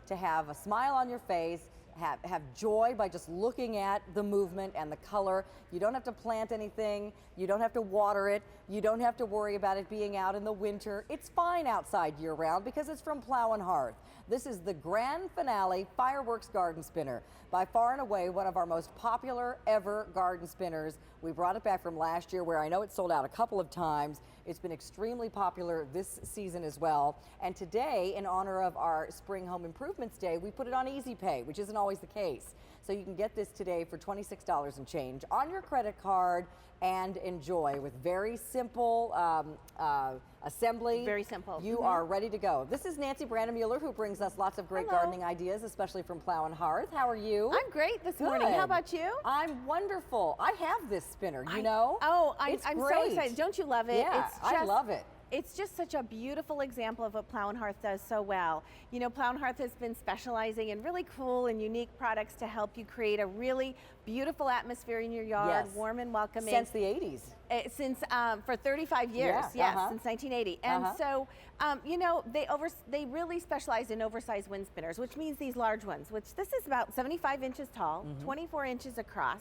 to have a smile on your face, have joy by just looking at the movement and the color. You don't have to plant anything. You don't have to water it. You don't have to worry about it being out in the winter. It's fine outside year round because it's from Plow and Hearth. This is the grand finale fireworks garden spinner. By far and away one of our most popular ever garden spinners. We brought it back from last year where I know it sold out a couple of times. It's been extremely popular this season as well. And today, in honor of our Spring Home Improvements Day, we put it on Easy Pay, which isn't always the case. So you can get this today for $26 and change on your credit card and enjoy with very simple assembly. Very simple. You are ready to go. This is Nancy Brandemuller, who brings us lots of great gardening ideas, especially from Plow and Hearth. How are you? I'm great this morning. How about you? I'm wonderful. I have this spinner, you know? I'm so excited. Don't you love it? Yeah, I love it. It's just such a beautiful example of what Plow and Hearth does so well. You know, Plow and Hearth has been specializing in really cool and unique products to help you create a really beautiful atmosphere in your yard, warm and welcoming. Since the 80s. For 35 years, since 1980. And so, you know, they really specialize in oversized wind spinners, which means these large ones, which this is about 75 inches tall, 24 inches across,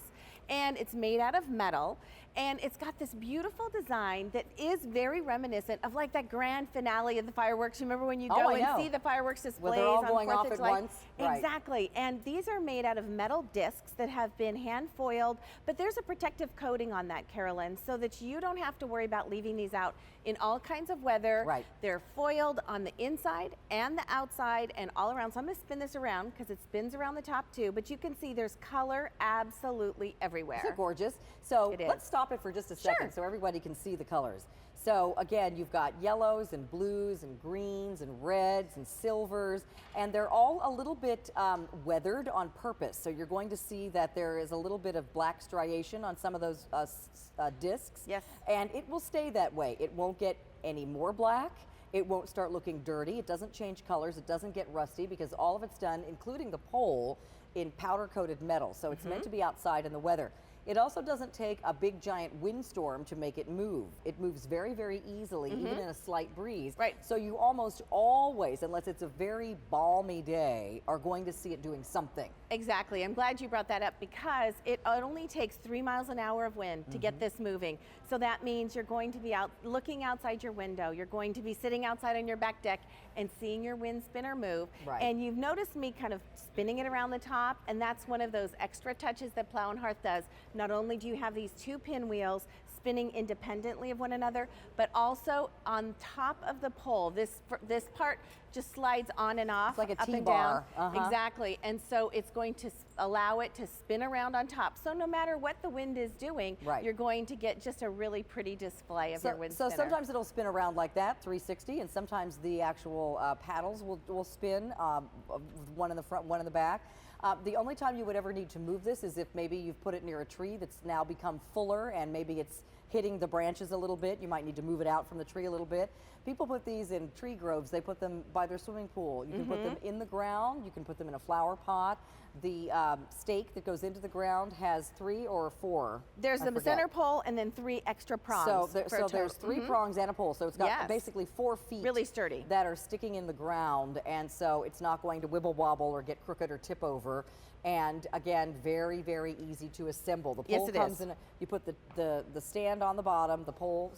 and it's made out of metal, and it's got this beautiful design that is very reminiscent of like that grand finale of the fireworks. You remember when you go and see the fireworks displays they're all on going 4th off of at July? once? Exactly, and these are made out of metal discs that have been hand foiled, but there's a protective coating on that, Carolyn, so that you don't have to worry about leaving these out in all kinds of weather. They're foiled on the inside and the outside and all around. So I'm going to spin this around because it spins around the top too, but you can see there's color absolutely everywhere. Isn't it gorgeous? So let's stop it for just a second so everybody can see the colors. So again, you've got yellows and blues and greens and reds and silvers, and they're all a little bit weathered on purpose. So you're going to see that there is a little bit of black striation on some of those discs. Yes. And it will stay that way. It won't get any more black. It won't start looking dirty. It doesn't change colors. It doesn't get rusty because all of it's done, including the pole, in powder-coated metal. So it's meant to be outside in the weather. It also doesn't take a big giant windstorm to make it move. It moves very, very easily, even in a slight breeze. So you almost always, unless it's a very balmy day, are going to see it doing something. Exactly. I'm glad you brought that up because it only takes 3 miles an hour of wind to get this moving. So that means you're going to be out looking outside your window. You're going to be sitting outside on your back deck and seeing your wind spinner move. And you've noticed me kind of spinning it around the top, and that's one of those extra touches that Plow and Hearth does. Not only do you have these 2 pinwheels spinning independently of one another, but also on top of the pole, this part just slides on and off, it's like a up and T-bar. down. Exactly, and so it's going to allow it to spin around on top. So no matter what the wind is doing, you're going to get just a really pretty display of your wind spinner. So sometimes it'll spin around like that, 360, and sometimes the actual paddles will spin, one in the front, one in the back. The only time you would ever need to move this is if maybe you've put it near a tree that's now become fuller and maybe it's hitting the branches a little bit. You might need to move it out from the tree a little bit. People put these in tree groves. They put them by their swimming pool. You can put them in the ground. You can put them in a flower pot. The stake that goes into the ground has 3 or 4. There's the center pole and then 3 extra prongs. So there's 3 prongs and a pole. So it's got basically 4 feet. Really sturdy. That are sticking in the ground, and so it's not going to wibble wobble or get crooked or tip over. And again, very, very easy to assemble. The pole comes in. You put the stand on the bottom. The pole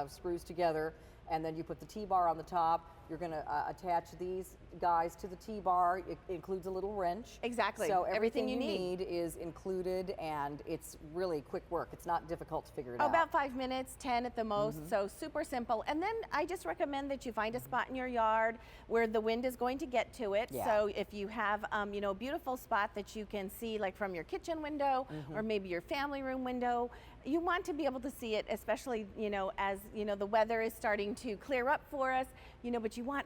screws together, and then you put the T-bar on the top. You're going to attach these guys to the T-bar. It includes a little wrench. Exactly. So everything you need is included, and it's really quick work. It's not difficult to figure it out. About 5 minutes, 10 at the most, so super simple. And then I just recommend that you find a spot in your yard where the wind is going to get to it. So if you have, you know, a beautiful spot that you can see, like from your kitchen window or maybe your family room window, you want to be able to see it, especially, you know, as, you know, the weather is starting to clear up for us, you know, but you want,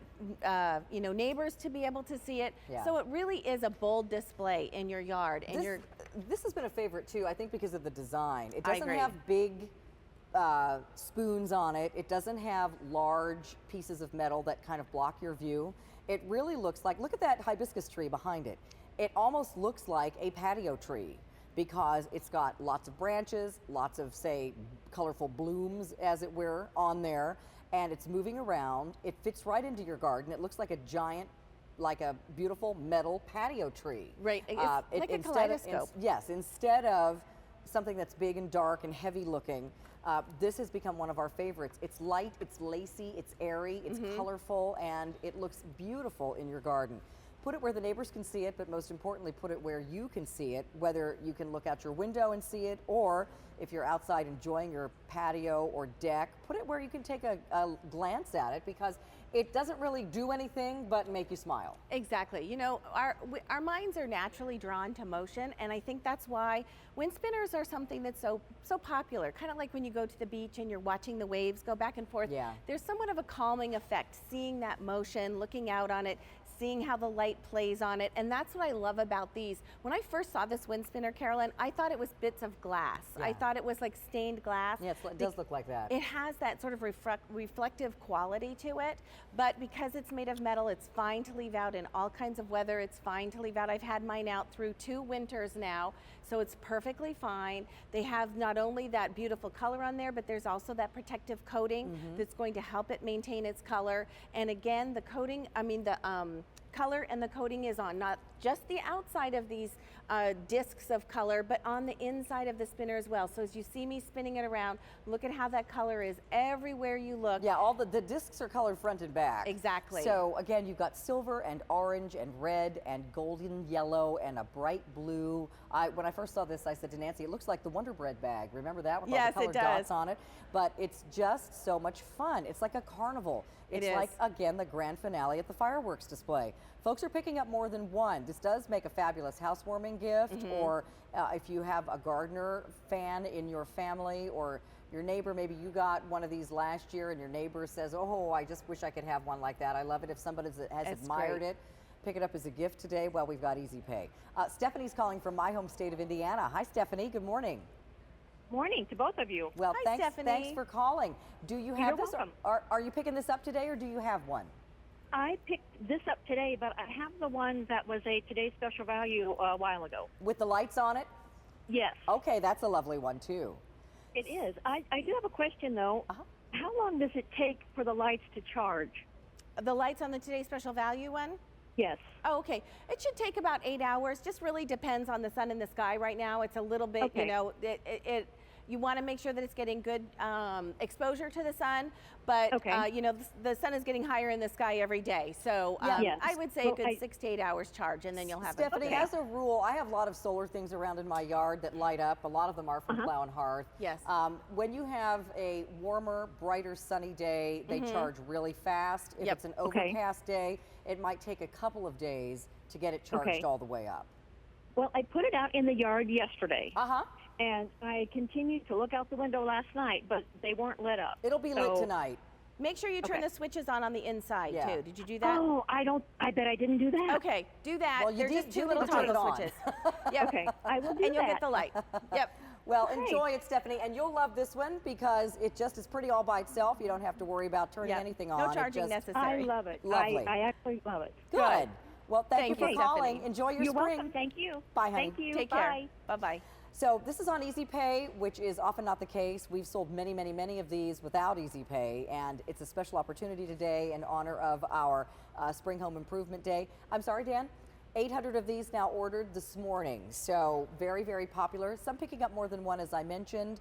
you know, neighbors to be able to see it. So it really is a bold display in your yard. And this has been a favorite too, I think, because of the design. It doesn't have big spoons on it. It doesn't have large pieces of metal that kind of block your view. It really looks like, look at that hibiscus tree behind it. It almost looks like a patio tree, because it's got lots of branches, lots of, say, colorful blooms, as it were, on there, and it's moving around. It fits right into your garden. It looks like a giant like a beautiful metal patio tree. Right, it's like a kaleidoscope. Yes, instead of something that's big and dark and heavy looking, this has become one of our favorites. It's light, it's lacy, it's airy, it's colorful, and it looks beautiful in your garden. Put it where the neighbors can see it, but most importantly, put it where you can see it, whether you can look out your window and see it, or if you're outside enjoying your patio or deck, put it where you can take a glance at it, because it doesn't really do anything but make you smile. Exactly. You know, our minds are naturally drawn to motion, and I think that's why wind spinners are something that's so popular. Kind of like when you go to the beach and you're watching the waves go back and forth. Yeah. There's somewhat of a calming effect, seeing that motion, looking out on it, seeing how the light plays on it, and that's what I love about these. When I first saw this wind spinner, Carolyn, I thought it was bits of glass. Yeah. I thought it was like stained glass. Yeah, it does look like that. It has that sort of reflective quality to it, but because it's made of metal, it's fine to leave out in all kinds of weather. It's fine to leave out. I've had mine out through 2 winters now, so it's perfectly fine. They have not only that beautiful color on there, but there's also that protective coating that's going to help it maintain its color. And again, the coating, the color and the coating is on not just the outside of these discs of color, but on the inside of the spinner as well. So as you see me spinning it around, look at how that color is everywhere you look. Yeah, all the discs are colored front and back. Exactly. So again, you've got silver and orange and red and golden yellow and a bright blue. When I first saw this, I said to Nancy, it looks like the Wonder Bread bag. Remember that with all the colored dots on it? But it's just so much fun. It's like a carnival. It's like, again, the grand finale at the fireworks display. Folks are picking up more than one. This does make a fabulous housewarming gift, or if you have a gardener fan in your family, or your neighbor, maybe you got one of these last year and your neighbor says, oh, I just wish I could have one like that. I love it. If somebody has admired it, pick it up as a gift today. Well, we've got Easy Pay. Stephanie's calling from my home state of Indiana. Hi, Stephanie. Good morning. Morning to both of you. Well, Hi, Stephanie. Thanks for calling. Do you have You're this? welcome. Are you picking this up today, or do you have one? I picked this up today, but I have the one that was a Today's Special Value a while ago. With the lights on it? Yes. Okay, that's a lovely one too. It is. I do have a question, though. How long does it take for the lights to charge? The lights on the Today's Special Value one? Yes. Oh, okay. It should take about 8 hours. Just really depends on the sun in the sky right now. It's a little bit, Okay. you know, you want to make sure that it's getting good exposure to the sun, but you know, the sun is getting higher in the sky every day. So Yes. I would say a good 6 to 8 hours charge, and then you'll have Stephanie, it. as a rule, I have a lot of solar things around in my yard that light up. A lot of them are from Plow and Hearth. Yes. When you have a warmer, brighter, sunny day, they charge really fast. If it's an overcast day, it might take a couple of days to get it charged all the way up. Well, I put it out in the yard yesterday. Uh-huh. And I continued to look out the window last night, but they weren't lit up. It'll be lit tonight. Make sure you turn the switches on the inside too. Did you do that? Oh, I bet I didn't do that. Okay, do that. Well, you There's did- just you two need little to turn it toggle on. switches. Yep. Okay, I will do And you'll that. get the light. Yep. Well, Okay. enjoy it, Stephanie, and you'll love this one because it just is pretty all by itself. You don't have to worry about turning anything on. No It charging just- necessary. I love it. Lovely. I actually love it. Good. Well, thank you Thank for you, calling. Stephanie. Enjoy your You're spring. welcome. Thank you. Bye, honey. Thank you. Take Bye. care. Bye-bye. So this is on Easy Pay, which is often not the case. We've sold many, many, many of these without Easy Pay, and it's a special opportunity today in honor of our Spring Home Improvement Day. I'm sorry, Dan? 800 of these now ordered this morning, so very, very popular. Some picking up more than one, as I mentioned.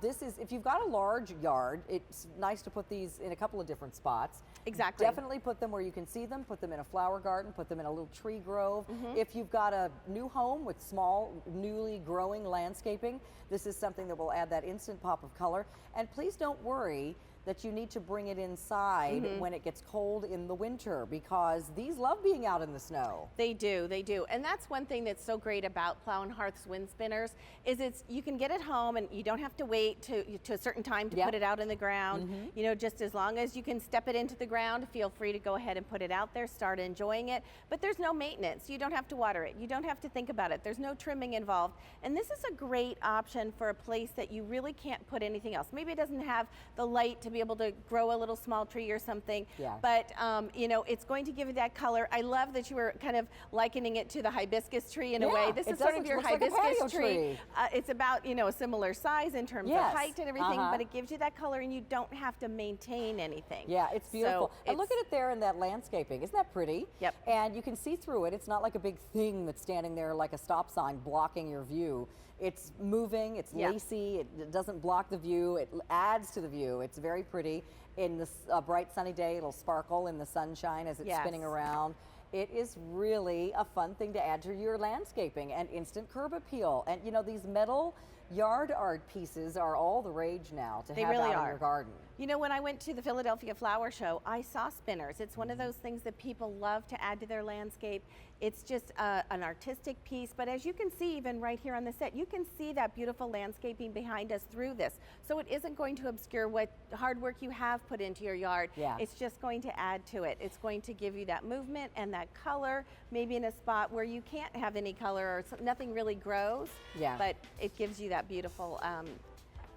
This is, if you've got a large yard, it's nice to put these in a couple of different spots. Exactly. Definitely put them where you can see them. Put them in a flower garden. Put them in a little tree grove. If you've got a new home with small, newly growing landscaping, this is something that will add that instant pop of color. And please don't worry that you need to bring it inside when it gets cold in the winter, because these love being out in the snow. They do, they do. And that's one thing that's so great about Plow and Hearth's wind spinners is you can get it home and you don't have to wait to a certain time to put it out in the ground. You know, just as long as you can step it into the ground, feel free to go ahead and put it out there, start enjoying it. But there's no maintenance. You don't have to water it. You don't have to think about it. There's no trimming involved. And this is a great option for a place that you really can't put anything else. Maybe it doesn't have the light to be able to grow a little small tree or something. Yeah. But you know, it's going to give you that color. I love that you were kind of likening it to the hibiscus tree in a way. This it is sort does. of It your looks like a hibiscus patio tree. It's about, you know, a similar size in terms of Yes. height and everything, Uh-huh. but it gives you that color and you don't have to maintain anything. Yeah, it's beautiful. So And look at it there in that landscaping. Isn't that pretty? Yep. And you can see through it. It's not like a big thing that's standing there like a stop sign blocking your view. It's moving, it's Yeah. lacy, it doesn't block the view, it adds to the view. It's very pretty. In this bright sunny day, it'll sparkle in the sunshine as it's Yes. spinning around. It is really a fun thing to add to your landscaping, and instant curb appeal. And you know, these metal yard art pieces are all the rage now to They have really out in are. your garden. You know, when I went to the Philadelphia Flower Show, I saw spinners. It's one of those things that people love to add to their landscape. It's just an artistic piece, but as you can see, even right here on the set, you can see that beautiful landscaping behind us through this. So it isn't going to obscure what hard work you have put into your yard. Yeah. It's just going to add to it. It's going to give you that movement and that color, maybe in a spot where you can't have any color or nothing really grows. Yeah. But it gives you that beautiful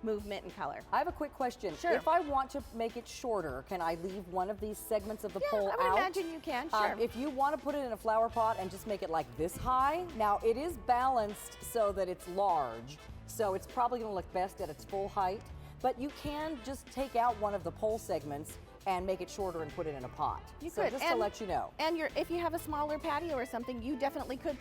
movement and color. I have a quick question. Sure. If I want to make it shorter, can I leave one of these segments of the pole I would out? imagine you can, sure. If you want to put it in a flower pot and just make it like this high, now it is balanced so that it's large, so it's probably going to look best at its full height, but you can just take out one of the pole segments and make it shorter and put it in a pot. You so could. just to let you know. And if you have a smaller patio or something, you definitely could